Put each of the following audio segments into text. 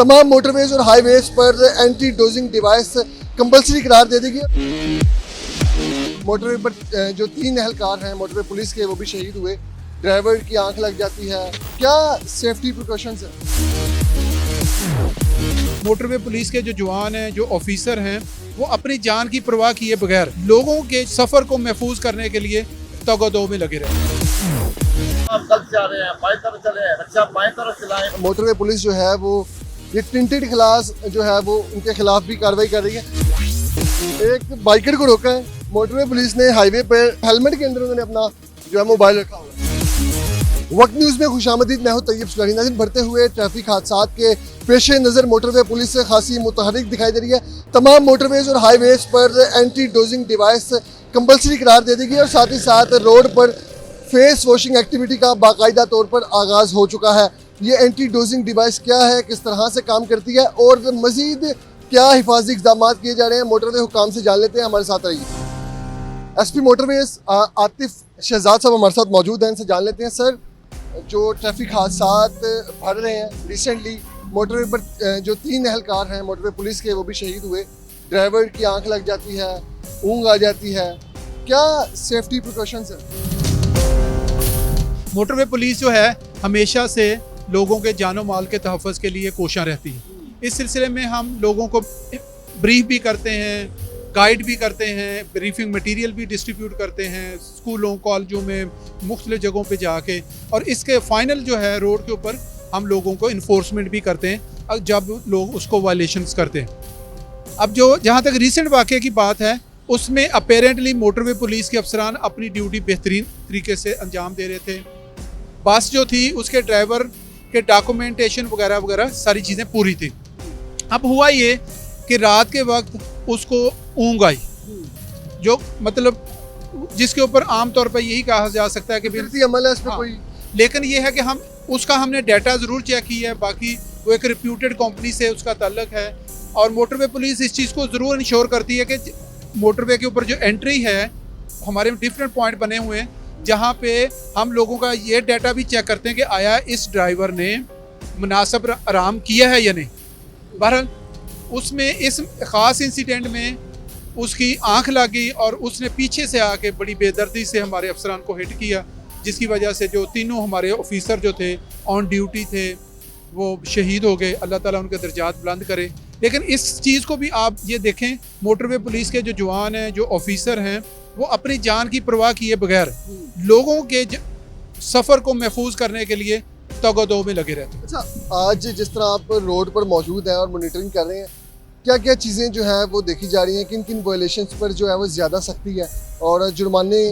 तमाम मोटरवेज और हाईवेज पर एंटी डोजिंग डिवाइस कंपल्सरी करार दे देगी। मोटरवे पर जो 3 एहलकार हैं मोटरवे पुलिस के, वो भी शहीद हुए। ड्राइवर की आंख लग जाती है। क्या सेफ्टी प्रिकॉशंस हैं? मोटरवे पुलिस के जो जवान हैं, जो ऑफिसर हैं, वो अपनी जान की परवाह किए बगैर लोगों के सफर को महफूज करने के लिए तगोदो में लगे रहे। आप गलत जा रहे हैं, बाएं तरफ चले, रक्षा बाएं तरफ चलाएं। मोटरवे पुलिस जो है वो ये टिंटेड क्लास जो है वो उनके खिलाफ भी कार्रवाई कर रही है। एक बाइकर को रोका है मोटरवे पुलिस ने हाईवे पर, हेलमेट के अंदर उन्होंने अपना जो है मोबाइल रखा हुआ है। वक्त न्यूज़ में खुशामदीद, मैं हूं तैयब सुलैनी। नाज़रीन, बढ़ते हुए ट्रैफिक हादसात के पेश नज़र मोटरवे पुलिस से खासी मुतहरिक दिखाई दे रही है। तमाम मोटरवेज और हाईवेज पर एंटी डोजिंग डिवाइस कंपल्सरी करार दे देगी और साथ ही साथ रोड पर फेस वॉशिंग एक्टिविटी का बाकायदा तौर पर आगाज़ हो चुका है। ये एंटी डोजिंग डिवाइस क्या है, किस तरह से काम करती है और मज़ीद क्या हिफाजती इक़दाम किए जा रहे हैं, मोटरवे हुकाम से जान लेते हैं। हमारे साथ रहिए। SP मोटरवेज आतिफ शहजाद साहब हमारे साथ मौजूद हैं, इनसे जान लेते हैं। सर, जो ट्रैफिक हादसात बढ़ रहे हैं रिसेंटली, मोटरवे पर जो 3 एहलकार हैं मोटरवे पुलिस के, वो भी शहीद हुए। ड्राइवर की आंख लग जाती है, ऊँग आ जाती है। क्या सेफ्टी प्रिकॉशंस हैं? मोटरवे पुलिस जो है हमेशा से लोगों के जानो माल के तहफ़्फ़ुज़ के लिए कोशिश रहती है। इस सिलसिले में हम लोगों को ब्रीफ भी करते हैं, गाइड भी करते हैं, ब्रीफिंग मटेरियल भी डिस्ट्रीब्यूट करते हैं स्कूलों कॉलेजों में, मुख्तलिफ जगहों पे जाके, और इसके फाइनल जो है रोड के ऊपर हम लोगों को इन्फोर्समेंट भी करते हैं जब लोग उसको वायलेशंस करते हैं। अब जो जहाँ तक रिसेंट वाक़े की बात है, उसमें अपेरेंटली मोटरवे पुलिस के अफसरान अपनी ड्यूटी बेहतरीन तरीके से अंजाम दे रहे थे। बस जो थी उसके ड्राइवर के डॉक्यूमेंटेशन वगैरह वगैरह सारी चीज़ें पूरी थी। अब हुआ ये कि रात के वक्त उसको ऊँग आई, जो मतलब जिसके ऊपर आम तौर पर यही कहा जा सकता है कि फिरती अमल है इस पे कोई। लेकिन ये है कि हमने डाटा ज़रूर चेक किया है। बाकी वो एक रिप्यूटेड कंपनी से उसका ताल्लुक है और मोटरवे पुलिस इस चीज़ को ज़रूर इंश्योर करती है कि मोटरवे के ऊपर जो एंट्री है, हमारे डिफरेंट पॉइंट बने हुए हैं जहाँ पे हम लोगों का ये डाटा भी चेक करते हैं कि आया इस ड्राइवर ने मुनासिब आराम किया है या नहीं। बहरहाल उसमें इस ख़ास इंसिडेंट में उसकी आंख लग गई और उसने पीछे से आके बड़ी बेदर्दी से हमारे अफसरान को हिट किया, जिसकी वजह से जो तीनों हमारे ऑफिसर जो थे ऑन ड्यूटी थे वो शहीद हो गए। अल्लाह ताला उनके दर्जात बुलंद करे। लेकिन इस चीज़ को भी आप ये देखें, मोटरवे पुलिस के जो जवान हैं, जो ऑफिसर हैं, वो अपनी जान की परवाह किए बगैर लोगों के सफ़र को महफूज करने के लिए तगोदो में लगे रहते हैं। अच्छा, आज जिस तरह आप रोड पर मौजूद हैं और मॉनिटरिंग कर रहे हैं, क्या क्या चीज़ें जो है वो देखी जा रही हैं, किन किन वायलेशंस पर जो है वो ज़्यादा सख्ती है और जुर्माने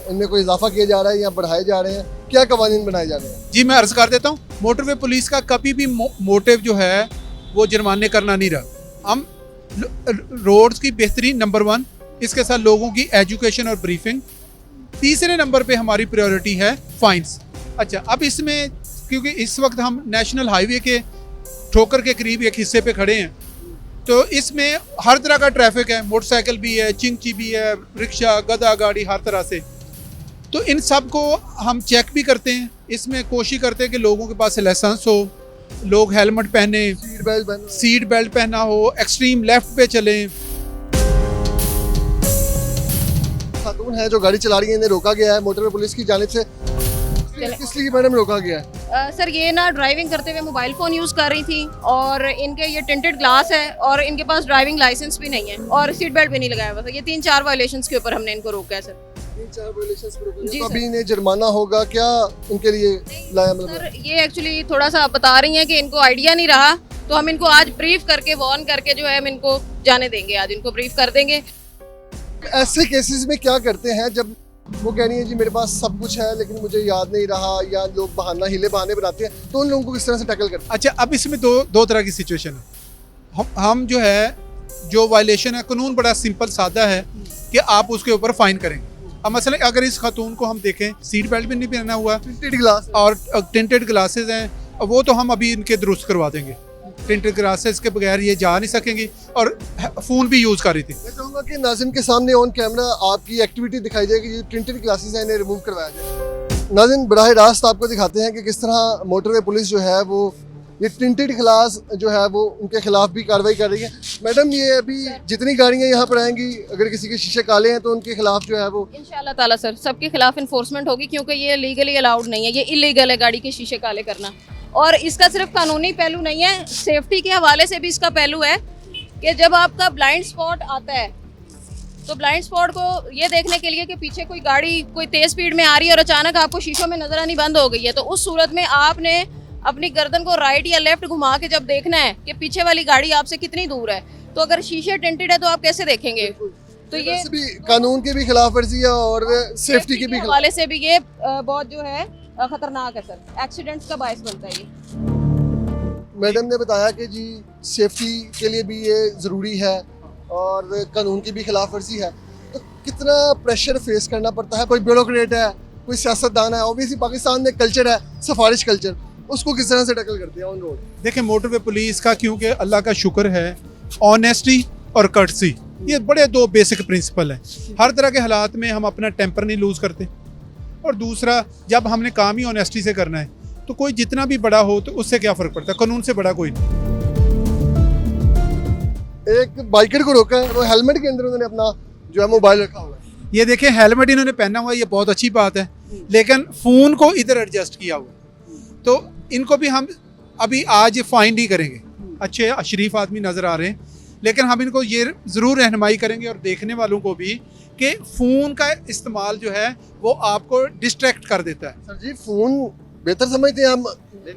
इनमें कोई इजाफा किया जा रहा है या बढ़ाए जा रहे हैं, क्या कवानीन बनाए जा रहे हैं? जी, मैं अर्ज़ कर देता हूँ, मोटरवे पुलिस का कभी भी मोटिव जो है वो जुर्माने करना नहीं रहा। हम रोड्स की बेहतरीन नंबर 1, इसके साथ लोगों की एजुकेशन और ब्रीफिंग, तीसरे नंबर पे हमारी प्रायोरिटी है फाइन्स। अच्छा, अब इसमें क्योंकि इस वक्त हम नेशनल हाईवे के ठोकर के करीब एक हिस्से पे खड़े हैं, तो इसमें हर तरह का ट्रैफिक है, मोटरसाइकिल भी है, चिंची भी है, रिक्शा, गधा गाड़ी, हर तरह से। तो इन सब को हम चेक भी करते हैं। इसमें कोशिश करते हैं कि लोगों के पास लाइसेंस हो, लोग हेलमेट पहने, सीट बेल्ट पहना हो, एक्सट्रीम लेफ्ट पे चलें। खातून है जो गाड़ी चला रही है, इन्हें रोका गया है मोटरवे पुलिस की जानिब से। किस लिए मैडम रोका गया है? सर, ये ना ड्राइविंग करते हुए मोबाइल फ़ोन यूज़ कर रही थी और इनके ये टिंटेड ग्लास है और इनके पास ड्राइविंग लाइसेंस भी नहीं है और सीट बेल्ट भी नहीं लगाया हुआ था। ये 3-4 वायलेशंस के ऊपर हमने इनको रोका है सर। 3-4 वायलेशंस पर रोका। जी तो अभी इन्हें जुर्माना होगा क्या उनके लिए लाया? मतलब सर, ये एक्चुअली थोड़ा सा बता रही हैं कि इनको आइडिया नहीं रहा, तो हम इनको आज ब्रीफ करके, वार्न करके जो है हम इनको जाने देंगे, आज इनको ब्रीफ कर देंगे। ऐसे केसेस में क्या करते हैं जब वो कह रही है जी मेरे पास सब कुछ है लेकिन मुझे याद नहीं रहा, या लोग हिले बहाने बनाते हैं, तो उन लोगों को किस तरह से टैकल करते हैं? अच्छा, अब इसमें दो तरह की सिचुएशन है। हम जो है जो वायलेशन है, कानून बड़ा सिंपल सादा है कि आप उसके ऊपर फाइन करेंगे। अब मसलन अगर इस खातून को हम देखें, सीट बेल्ट भी नहीं पहना हुआ टिंटेड ग्लास और टिंटेड ग्लासेस हैं, वो तो हम अभी इनके दुरुस्त करवा देंगे। टिंटेड ग्लासेस के बगैर ये जा नहीं सकेंगी और फ़ोन भी यूज़ कर रही थी। मैं चाहूँगा कि नाज़रीन के सामने ऑन कैमरा आपकी एक्टिविटी दिखाई जाएगी, जो टिंटेड ग्लासेस हैं इन्हें रिमूव करवाया जाए। नाज़रीन बराह रास्त आपको दिखाते हैं कि किस तरह मोटरवे पुलिस जो है वो ये टिंटेड ग्लास जो है वो उनके खिलाफ भी कार्रवाई कर रही है। मैडम, ये अभी जितनी गाड़ियां यहाँ पर आएंगी, अगर किसी के शीशे काले हैं तो उनके खिलाफ जो है वो इंशाल्लाह ताला सर सबके खिलाफ इन्फोर्समेंट होगी, क्योंकि ये लीगली अलाउड नहीं है, ये इलीगल है गाड़ी के शीशे काले करना। और इसका सिर्फ कानूनी पहलू नहीं है, सेफ्टी के हवाले से भी इसका पहलू है कि जब आपका ब्लाइंड स्पॉट आता है तो ब्लाइंड स्पॉट को ये देखने के लिए कि पीछे कोई गाड़ी कोई तेज स्पीड में आ रही है और अचानक आपको शीशों में नजर आनी बंद हो गई है, तो उस सूरत में आपने अपनी गर्दन को राइट या लेफ्ट घुमा के जब देखना है कि पीछे वाली गाड़ी आपसे कितनी दूर है, तो अगर शीशे टिंटेड है तो आप कैसे देखेंगे? तो ये वैसे भी कानून की भी खिलाफ वर्जी है और सेफ्टी की भी हवाले से भी ये बहुत जो है खतरनाक है सर, एक्सीडेंट्स का बायस बनता है ये। मैडम ने बताया कि जी सेफ्टी के लिए भी ये ज़रूरी है और कानून की भी खिलाफ वर्जी है। तो कितना प्रेशर फेस करना पड़ता है? कोई ब्यूरोक्रेट है, कोई सियासतदान है, ऑब्वियसली पाकिस्तान में कल्चर है सफारिश कल्चर, उसको किस तरह से टैकल करते हैं ऑन रोड? देखिए, मोटरवे पुलिस का क्योंकि अल्लाह का शुक्र है, ऑनेस्टी और कर्टसी, ये बड़े दो बेसिक प्रिंसिपल हैं। हर तरह के हालात में हम अपना टेम्पर नहीं लूज़ करते, और दूसरा जब हमने काम ही ऑनेस्टी से करना है तो कोई जितना भी बड़ा हो तो उससे क्या फ़र्क पड़ता है, कानून से बड़ा कोई नहीं। एक बाइकर को रोका है, वो हेलमेट के अंदर उन्होंने अपना जो है मोबाइल रखा हुआ है। ये देखिए, हेलमेट इन्होंने पहना हुआ है, ये बहुत अच्छी बात है, लेकिन फ़ोन को इधर एडजस्ट किया हुआ है, तो इनको भी हम अभी आज फाइन नहीं करेंगे। अच्छे शरीफ आदमी नज़र आ रहे हैं, लेकिन हम इनको ये ज़रूर रहनुमाई करेंगे और देखने वालों को भी कि फ़ोन का इस्तेमाल जो है वो आपको डिस्ट्रैक्ट कर देता है। सर जी, फ़ोन बेहतर समझते हैं, हम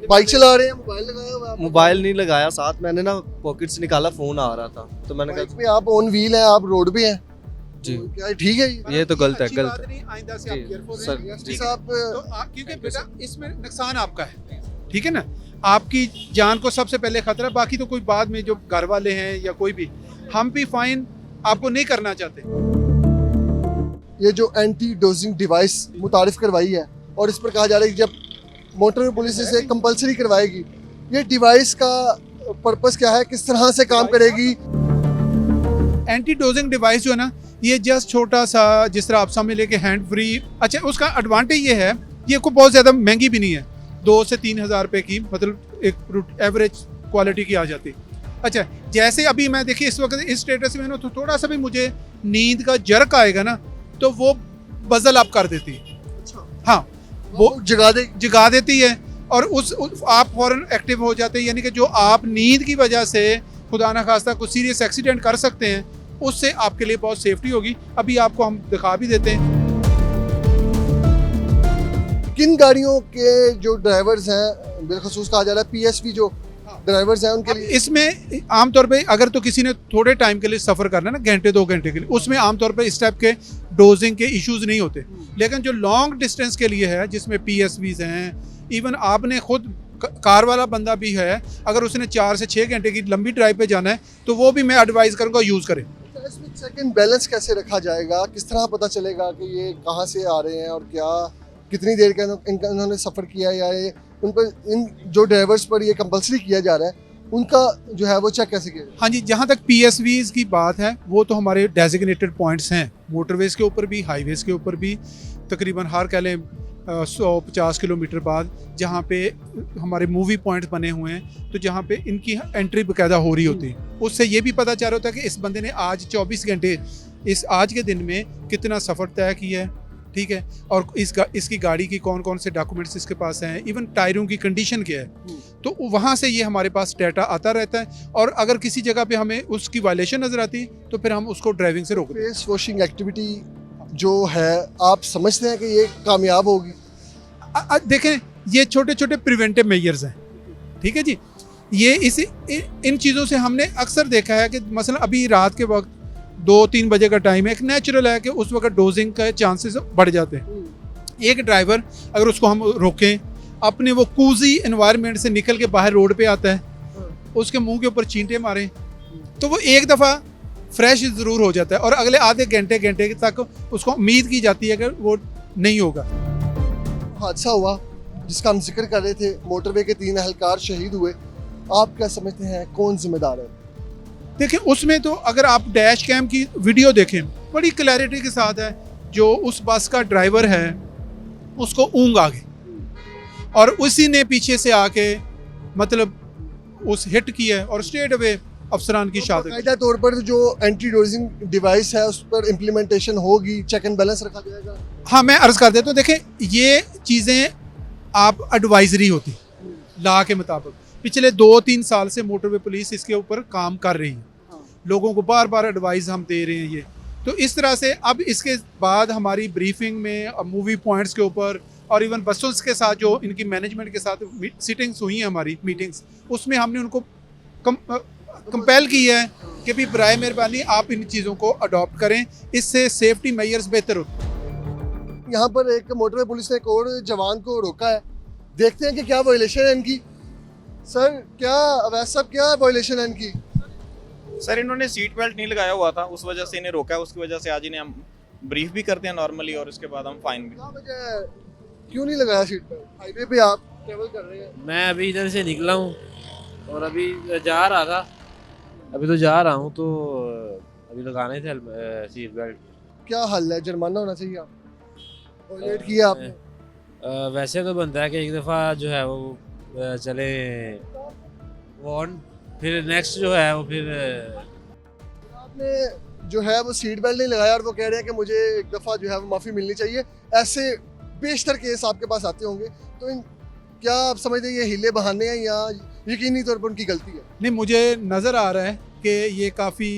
बाइक चला रहे हैं, मोबाइल लगाया हुआ है। मोबाइल नहीं लगाया साथ, मैंने ना पॉकेट से निकाला, फोन आ रहा था तो मैंने बाइक कहा पे आप ऑन व्हील हैं, आप रोड पे हैं, जी तो क्या ठीक है ये तो गलत है, अच्छी गलत बात है। नहीं, आइंदा से आप जी, केयरफुल सर, रहें। जी ठीक है? साहब, तो क्योंकि बेटा इसमें नुकसान आपका है, ठीक है ना, आपकी जान को सबसे पहले खतरा, बाकी तो कोई बाद में जो घर वाले हैं या कोई भी, हम भी फाइन आपको नहीं करना चाहते। ये जो एंटी डोजिंग डिवाइस मुतारिफ करवाई है और इस पर कहा जा रहा है कि जब मोटर पुलिस इसे कंपलसरी करवाएगी, ये डिवाइस का पर्पस क्या है, किस तरह से काम करेगी? एंटी डोजिंग डिवाइस जो है ना, ये जस्ट छोटा सा, जिस तरह आप समझ ले कि हैंड फ्री। अच्छा, उसका एडवांटेज ये है, ये को बहुत ज़्यादा महंगी भी नहीं है, 2 से 3 हज़ार रुपये की, मतलब एक एवरेज क्वालिटी की आ जाती। अच्छा, जैसे अभी मैं देखिए इस वक्त इस स्टेटस में ना, तो थोड़ा सा भी मुझे नींद का जर्क आएगा ना, तो वो बजल अप कर देती है। हाँ, वो जगा देती है और आप फौरन एक्टिव हो जाते हैं। यानी कि जो आप नींद की वजह से खुदा ना खास्ता कुछ सीरियस एक्सीडेंट कर सकते हैं, उससे आपके लिए बहुत सेफ्टी होगी। अभी आपको हम दिखा भी देते हैं। किन गाड़ियों के जो ड्राइवर्स हैं, बिलखसूस कहा जा रहा है PSV जो ड्राइवर्स हैं उनके लिए इसमें आमतौर पे अगर तो किसी ने थोड़े टाइम के लिए सफ़र करना है ना, घंटे 2 घंटे के लिए, उसमें आमतौर पे इस टाइप के डोजिंग के इश्यूज नहीं होते। लेकिन जो लॉन्ग डिस्टेंस के लिए है, जिसमें PSVs हैं, इवन आपने खुद कार वाला बंदा भी है, अगर उसने 4 से 6 घंटे की लंबी ड्राइव पे जाना है, तो वो भी मैं एडवाइस करूँगा यूज़ करें। इसमें चेक एंड बैलेंस कैसे रखा जाएगा? किस तरह पता चलेगा कि ये कहाँ से आ रहे हैं और क्या कितनी देर का इन्होंने सफ़र किया, या ये उन पर, इन जो ड्राइवर्स पर ये कंपलसरी किया जा रहा है, उनका जो है वो चेक कैसे किया? हाँ जी, जहाँ तक PSVs की बात है, वो तो हमारे डेजिग्नेटेड पॉइंट्स हैं, मोटरवेज़ के ऊपर भी, हाईवेज़ के ऊपर भी, तकरीबन हर कह लें 150 किलोमीटर बाद, जहाँ पे हमारे मूवी पॉइंट्स बने हुए हैं, तो जहाँ पे इनकी एंट्री बाकायदा हो रही होती है। उससे ये भी पता चल रहा होता है कि इस बंदे ने आज 24 घंटे, इस आज के दिन में कितना सफ़र तय किया है, ठीक है, और इसकी गाड़ी की कौन कौन से डॉक्यूमेंट्स इसके पास हैं, इवन टायरों की कंडीशन क्या है, तो वहाँ से ये हमारे पास डाटा आता रहता है। और अगर किसी जगह पे हमें उसकी वायलेशन नज़र आती है तो फिर हम उसको ड्राइविंग से रोक दें। फेस वॉशिंग एक्टिविटी जो है, आप समझते हैं कि ये कामयाब होगी? देखें, ये छोटे छोटे प्रिवेंटिव मेजर्स हैं, ठीक है जी। ये इन चीज़ों से हमने अक्सर देखा है कि मसलन अभी रात के वक्त 2-3 बजे का टाइम है, एक नेचुरल है कि उस वक्त डोजिंग के चांसेस बढ़ जाते हैं। एक ड्राइवर अगर उसको हम रोकें, अपने वो कूजी एनवायरनमेंट से निकल के बाहर रोड पे आता है, उसके मुंह के ऊपर चींटे मारें, तो वो एक दफ़ा फ्रेश ज़रूर हो जाता है और अगले आधे घंटे तक उसको उम्मीद की जाती है कि वो नहीं होगा। हादसा हुआ जिसका हम जिक्र कर रहे थे, मोटरवे के 3 अहलकार शहीद हुए, आप क्या समझते हैं कौन जिम्मेदार है? देखिए, उसमें तो अगर आप डैश कैम की वीडियो देखें, बड़ी क्लैरिटी के साथ है, जो उस बस का ड्राइवर है उसको ऊँग आ गई और उसी ने पीछे से आके मतलब उस हिट की है और स्ट्रेट अवे अफसरान की शहादत। बाकायदा तौर पर जो एंटी डोजिंग डिवाइस है उस पर इम्प्लीमेंटेशन होगी, चेक एंड बैलेंस रखा जाएगा। हाँ, मैं अर्ज़ कर देता हूँ, देखें ये चीज़ें आप एडवाइजरी होती लॉ के मुताबिक। पिछले 2-3 साल से मोटरवे पुलिस इसके ऊपर काम कर रही है, लोगों को बार बार एडवाइस हम दे रहे हैं ये। तो इस तरह से अब इसके बाद हमारी ब्रीफिंग में मूवी पॉइंट्स के ऊपर और इवन बसों के साथ जो इनकी मैनेजमेंट के साथ सिटिंग्स हुई हैं, हमारी मीटिंग्स, उसमें हमने उनको कंपेल की है कि भी बराए मेहरबानी आप इन चीज़ों को अडॉप्ट करें, इससे सेफ्टी मेजर्स बेहतर होते हैं। यहाँ पर एक मोटरवे पुलिस ने एक और जवान को रोका है, देखते हैं कि क्या वायलेशन है इनकी। सर क्या अवैध साहब क्या वायलेशन है इनकी? सर इन्होंने सीट बेल्ट नहीं लगाया हुआ था, उस वजह से इन्हें रोका है। उसकी वजह से आज इन्हें हम ब्रीफ भी करते हैं नॉर्मली और उसके बाद हम फाइन भी। क्या वजह है, क्यों नहीं लगाया सीट बेल्ट? हाईवे पे आप ट्रेवल कर रहे हैं। मैं अभी इधर से निकला हूँ और अभी जा रहा था, अभी तो जा रहा हूँ, तो अभी लगाने थे सीट बेल्ट। क्या हल है, जुर्माना होना चाहिए? आप वायलेट किया आपने? वैसे तो बनता है कि एक दफ़ा जो है वो चले वॉर्न, फिर नेक्स्ट जो है वो फिर आपने जो है वो सीट बेल्ट नहीं लगाया और वो कह रहे हैं कि मुझे एक दफ़ा जो है वो माफ़ी मिलनी चाहिए। ऐसे बेशतर केस आपके पास आते होंगे, तो क्या आप समझते हैं ये हीले बहाने हैं या यकीनी तौर पर उनकी गलती है? नहीं, मुझे नज़र आ रहा है कि ये काफ़ी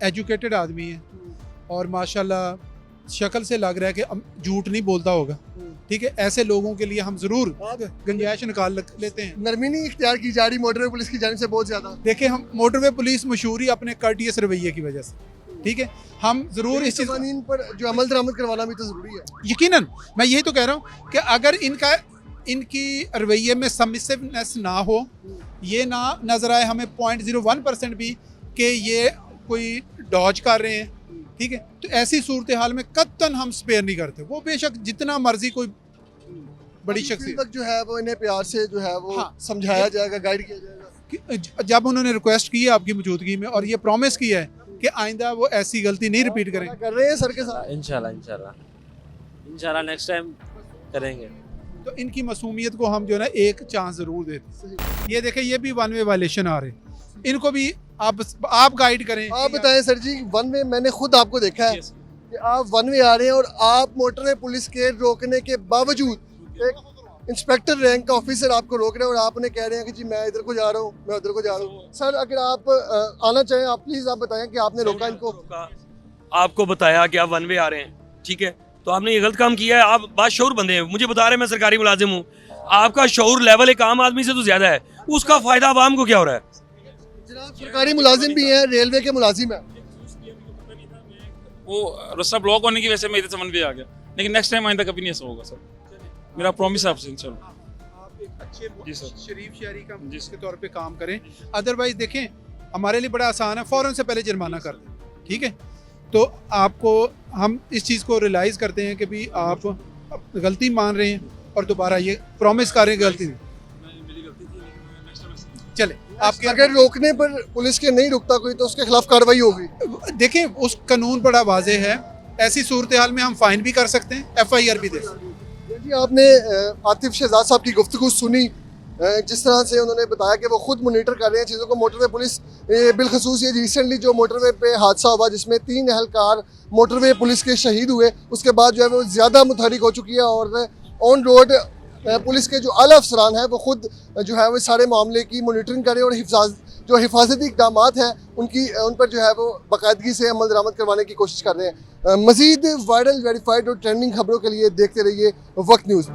एजुकेटेड आदमी है और माशाल्लाह शक्ल से लग रहा है कि झूठ नहीं बोलता होगा। ठीक है, ऐसे लोगों के लिए हम ज़रूर गुंजाइश निकाल लेते हैं। नरमी नहीं इख्तियार की जा रही मोटरवे पुलिस की जानिब से बहुत ज़्यादा। देखिए, हम मोटरवे पुलिस मशहूर ही अपने कर्टियस रवैये की वजह से, ठीक है, हम ज़रूर इस चीज़ कानून पर जो अमल दरामद करवाना भी तो ज़रूरी है। यकीनन मैं यही तो कह रहा हूँ कि अगर इनकी रवैये में सबमिसिवनेस ना हो, ये ना नज़र आए हमें 0.01% भी कि ये कोई डॉज कर रहे हैं, ठीक है, तो ऐसी सूरत हाल में कतन हम स्पेयर नहीं करते। वो बेशक जितना मर्जी कोई बड़ी शख्सियत जो है वो इन्हें प्यार से जो है वो समझाया जाएगा, गाइड किया जाएगा। जब उन्होंने रिक्वेस्ट की है आपकी मौजूदगी में और ये प्रॉमिस किया है कि आइंदा वो ऐसी गलती नहीं रिपीट करेंगे। कर रहे हैं सर के साथ इंशाल्लाह नेक्स्ट टाइम करेंगे। तो इनकी मासूमियत को हम जो है ना एक चांस ज़रूर देते हैं। ये देखें, ये भी वन वे वायलेशन आ रहे हैं, इनको भी आप गाइड करें। आप बताएं सर जी, वन वे मैंने खुद आपको देखा है कि आप वन वे आ रहे हैं और आप मोटरवे पुलिस के रोकने के बावजूद एक इंस्पेक्टर रैंक का ऑफिसर आपको रोक रहे हैं और आप उन्हें कह रहे हैं कि जी मैं इधर को जा रहा हूँ, मैं उधर को जा रहा हूँ। सर अगर आप आना चाहें, आप प्लीज़ आप बताएं कि आपने रोका इनको। आपको बताया कि आप वन वे आ रहे हैं, ठीक है, तो आपने ये गलत काम किया है। आप बाशऊर बंदे हैं, मुझे बता रहे हैं मैं सरकारी मुलाजिम हूँ, आपका शऊर लेवल एक आम आदमी से तो ज़्यादा है, उसका फ़ायदा आवाम को क्या हो रहा है? जनाब सरकारी मुलाजिम भी हैं, रेलवे के मुलाजिम हैं। वो रास्ता ब्लॉक होने की वजह से मैं इधर से वन वे आ गया, लेकिन नेक्स्ट टाइम आइंदा कभी नहीं ऐसा होगा सर, मेरा प्रॉमिस है आपसे। चलो आप एक अच्छे जी सर, शरीफ शहरी का जिसके तौर पे काम करें। अदरवाइज देखें, हमारे लिए बड़ा आसान है, फ़ौरन से पहले जुर्माना कर दें, ठीक है। तो आपको हम इस चीज़ को रियलाइज़ करते हैं कि भी आप गलती मान रहे हैं और दोबारा ये प्रॉमिस कर रहे हैं गलती नहीं। चले, आपके अगर रोकने पर पुलिस के नहीं रुकता कोई तो उसके खिलाफ कार्रवाई होगी। देखें, उस कानून बड़ा वाजे है, ऐसी सूरत हाल में हम फाइन भी कर सकते हैं, FIR भी दे सकते हैं। जी आपने आतिफ शहजाद साहब की गुफ्तगू सुनी, जिस तरह से उन्होंने बताया कि वो खुद मोनीटर कर रहे हैं चीज़ों को। मोटरवे पुलिस बिलखसूस ये रिसेंटली जो मोटरवे पे हादसा हुआ जिसमें 3 अहलकार मोटरवे पुलिस के शहीद हुए, उसके बाद जो है वो ज़्यादा मुतहरिक हो चुकी है और ऑन रोड पुलिस के जो आला अफसरान हैं वो खुद जो है वो सारे मामले की मोनीटरिंग करें और जो हिफाजती इक़दाम हैं उन पर जो है वो बाकायदगी से अमल दरामद करवाने की कोशिश कर रहे हैं। मज़ीद वायरल, वेरीफाइड और ट्रेंडिंग खबरों के लिए देखते रहिए वक्त न्यूज़।